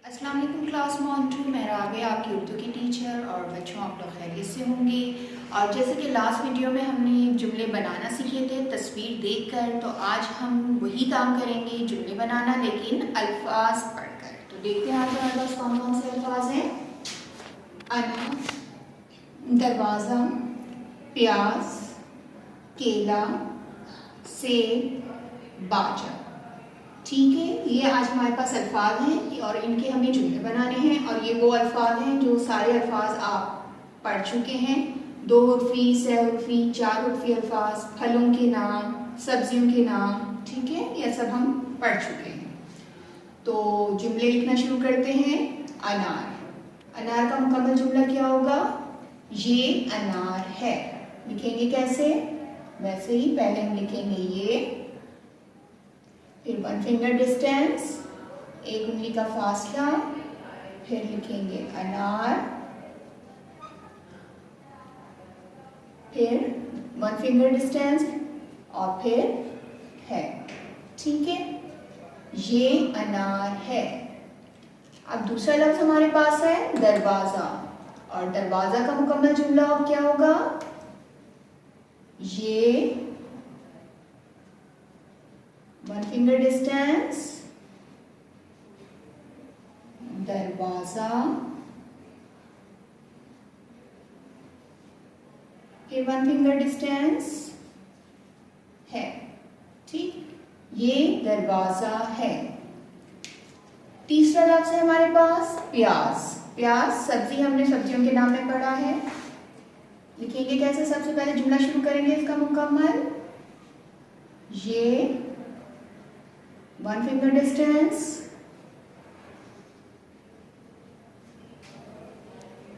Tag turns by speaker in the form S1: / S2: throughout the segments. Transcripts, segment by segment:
S1: अस्सलाम वालेकुम क्लास मॉन्टू, मैं राबिया आपकी उर्दू की टीचर। और बच्चों आप लोग खैरियत से होंगे। और जैसे कि लास्ट वीडियो में हमने जुमले बनाना सीखे थे तस्वीर देखकर, तो आज हम वही काम करेंगे, जुमले बनाना लेकिन अल्फाज पढ़कर। तो देखते हैं आज हमारे पास कौन कौन से अल्फाज हैं। अनार, दरवाज़ा, प्याज, केला, सेब, बाजा। ठीक है, ये आज हमारे पास अल्फाज हैं और इनके हमें जुमले बनाने हैं। और ये वो अल्फाज हैं जो सारे अल्फाज आप पढ़ चुके हैं। 2 उर्फी, 6 उर्फी, 4 उर्फी अल्फाज, फलों के नाम, सब्जियों के नाम, ठीक है, यह सब हम पढ़ चुके हैं। तो जुमले लिखना शुरू करते हैं। अनार, अनार का मुकम्मल जुमला क्या होगा? ये अनार है। लिखेंगे कैसे? वैसे ही पहले हम लिखेंगे ये, फिर 1 फिंगर डिस्टेंस, 1 उंगली का फासला, फिर लिखेंगे अनार, फिर 1 फिंगर डिस्टेंस और फिर है। ठीक है, ये अनार है। अब दूसरा लफ्ज हमारे पास है दरवाजा। और दरवाजा का मुकम्मल जुमला क्या होगा? ये 1 फिंगर डिस्टेंस, दरवाजा, फिर 1 फिंगर डिस्टेंस है। ठीक, ये दरवाजा है। तीसरा लफ्ज है हमारे पास प्याज। प्याज सब्जी, हमने सब्जियों के नाम में पढ़ा है। लिखेंगे कैसे? सबसे पहले जुमला शुरू करेंगे इसका मुकम्मल। ये 1 फिंगर डिस्टेंस,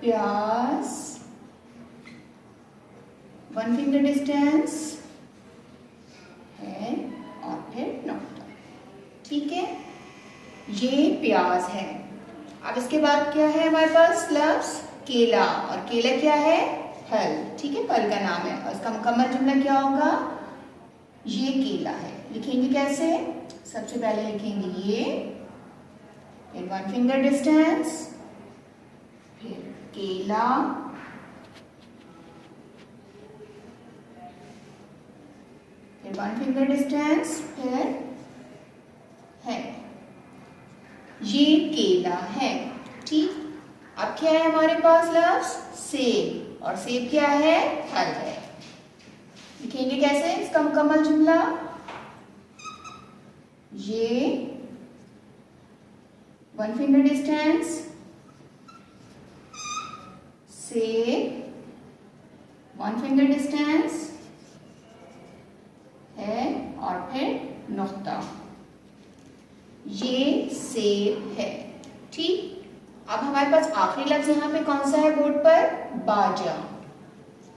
S1: प्याज, 1 फिंगर डिस्टेंस है और फिर नॉट। ठीक है, ये प्याज है। अब इसके बाद क्या है हमारे पास लफ्ज? केला। और केला क्या है? फल। ठीक है, फल का नाम है। और इसका मुकम्मल जुमला क्या होगा? ये केला है। लिखेंगे कैसे? सबसे पहले लिखेंगे ये, फिर 1 फिंगर डिस्टेंस, फिर केला, फिर 1 फिंगर डिस्टेंस, फिर है। ये केला है। ठीक, अब क्या है हमारे पास लफ्ज? सेब। और सेब क्या है? फल है। लिखेंगे कैसे इसका मुकम्मल जुमला? ये 1 फिंगर डिस्टेंस, सेब, 1 फिंगर डिस्टेंस है और फिर नुक्ता। ये सेब है। ठीक, अब हमारे पास आखिरी लफ्ज यहाँ पे कौन सा है बोर्ड पर? बाजा।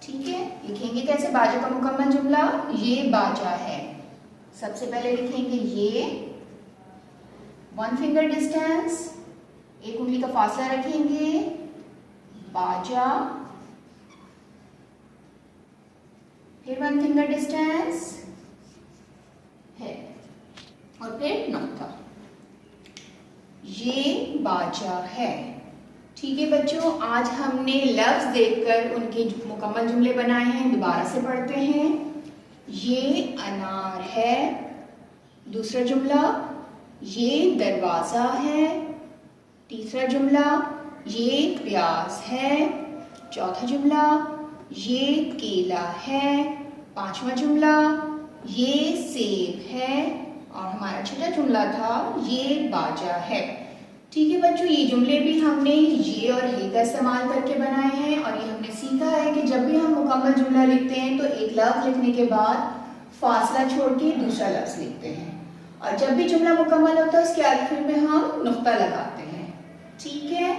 S1: ठीक है, लिखेंगे कैसे बाजा का मुकम्मल जुमला? ये बाजा है। सबसे पहले लिखेंगे ये, 1 फिंगर डिस्टेंस, 1 उंगली का फासला रखेंगे, बाजा, फिर 1 फिंगर डिस्टेंस है और फिर नुक्ता। ये बाजा है। ठीक है बच्चों, आज हमने लफ्ज देखकर उनके मुकम्मल जुमले बनाए हैं। दोबारा से पढ़ते हैं। ये अनार है। दूसरा जुमला, ये दरवाजा है। तीसरा जुमला, ये प्याज है। चौथा जुमला, ये केला है। पांचवा जुमला, ये सेब है। और हमारा छठा जुमला था ये बाजा है। ठीक है बच्चों, ये जुमले भी हमने ये और हे का इस्तेमाल करके बनाए हैं। और ये हमने सीखा है कि जब भी हम मुकम्मल जुमला लिखते हैं तो एक लफ्ज लिखने के बाद फासला छोड़ के दूसरा लफ्ज लिखते हैं। और जब भी जुमला मुकम्मल होता है उसके आखिर में हम नुक्ता लगाते हैं। ठीक है,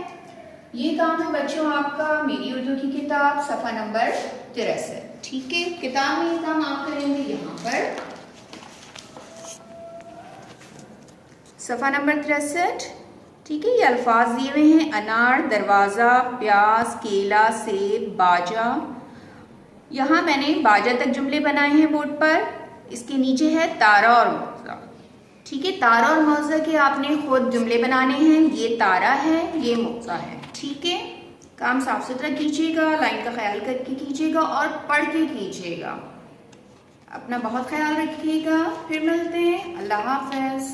S1: ये काम है बच्चों आपका मेरी उर्दू की किताब सफ़ा नंबर 63। ठीक है, किताब में ये काम आप करेंगे यहाँ पर सफ़ा नंबर 63। ठीक है, ये अल्फाज दिए हुए हैं अनार, दरवाज़ा, प्याज, केला, सेब, बाजा। यहाँ मैंने बाजा तक जुमले बनाए हैं बोर्ड पर। इसके नीचे है तारा और मुर्गा। ठीक है, तारा और मौजा के आपने खुद जुमले बनाने हैं। ये तारा है, ये मौजा है। ठीक है, काम साफ सुथरा कीजिएगा, लाइन का ख्याल करके कीजिएगा और पढ़ के कीजिएगा। अपना बहुत ख्याल रखिएगा, फिर मिलते हैं। अल्लाह हाफ़िज़।